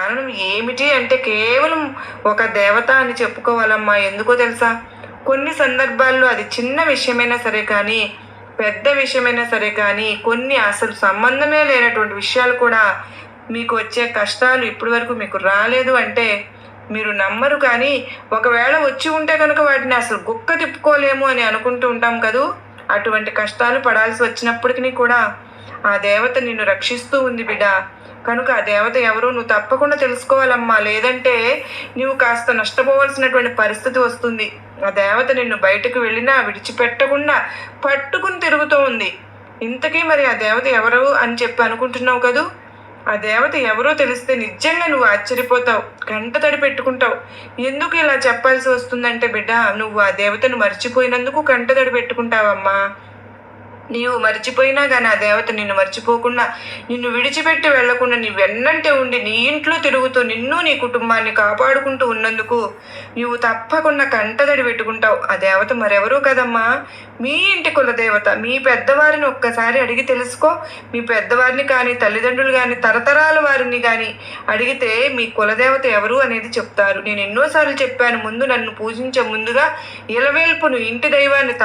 కారణం ఏమిటి అంటే కేవలం ఒక దేవత అని చెప్పుకోవాలమ్మా. ఎందుకో తెలుసా? కొన్ని సందర్భాల్లో అది చిన్న విషయమైనా సరే కానీ, పెద్ద విషయమైనా సరే కానీ, కొన్ని అసలు సంబంధమే లేనటువంటి విషయాలు కూడా మీకు వచ్చే కష్టాలు ఇప్పటి వరకు మీకు రాలేదు అంటే మీరు నమ్మరు. కానీ ఒకవేళ వచ్చి ఉంటే కనుక వాటిని అసలు గుక్క తిప్పుకోలేము అని అనుకుంటూ ఉంటాం కదూ. అటువంటి కష్టాలు పడాల్సి వచ్చినప్పటికీ కూడా ఆ దేవత నిన్ను రక్షిస్తూ ఉంది బిడ్డ. కనుక ఆ దేవత ఎవరో నువ్వు తప్పకుండా తెలుసుకోవాలమ్మా. లేదంటే నువ్వు కాస్త నష్టపోవాల్సినటువంటి పరిస్థితి వస్తుంది. ఆ దేవత నిన్ను బయటకు వెళ్ళినా విడిచిపెట్టకుండా పట్టుకుని తిరుగుతూ ఉంది. ఇంతకీ మరి ఆ దేవత ఎవరు అని చెప్పి అనుకుంటున్నావు కదూ. ఆ దేవత ఎవరో తెలిస్తే నిజంగా నువ్వు ఆశ్చర్యపోతావు, కంట తడి పెట్టుకుంటావు. ఎందుకు ఇలా చెప్పాల్సి వస్తుందంటే బిడ్డ, నువ్వు ఆ దేవతను మర్చిపోయినందుకు కంట తడి పెట్టుకుంటావమ్మా. నీవు మర్చిపోయినా కానీ ఆ దేవత నిన్ను మర్చిపోకుండా, నిన్ను విడిచిపెట్టి వెళ్లకుండా నీ వెన్నంటే ఉండి నీ ఇంట్లో తిరుగుతూ నిన్ను నీ కుటుంబాన్ని కాపాడుకుంటూ ఉన్నందుకు నీవు తప్పకుండా కంటదడి పెట్టుకుంటావు. ఆ దేవత మరెవరూ కదమ్మా, మీ ఇంటి కులదేవత. మీ పెద్దవారిని ఒక్కసారి అడిగి తెలుసుకో. మీ పెద్దవారిని కానీ, తల్లిదండ్రులు కానీ, తరతరాల వారిని కానీ అడిగితే మీ కులదేవత ఎవరు అనేది చెప్తారు. నేను ఎన్నోసార్లు చెప్పాను, ముందు నన్ను పూజించే ముందుగా ఇలవేల్పును ఇంటి దైవాన్ని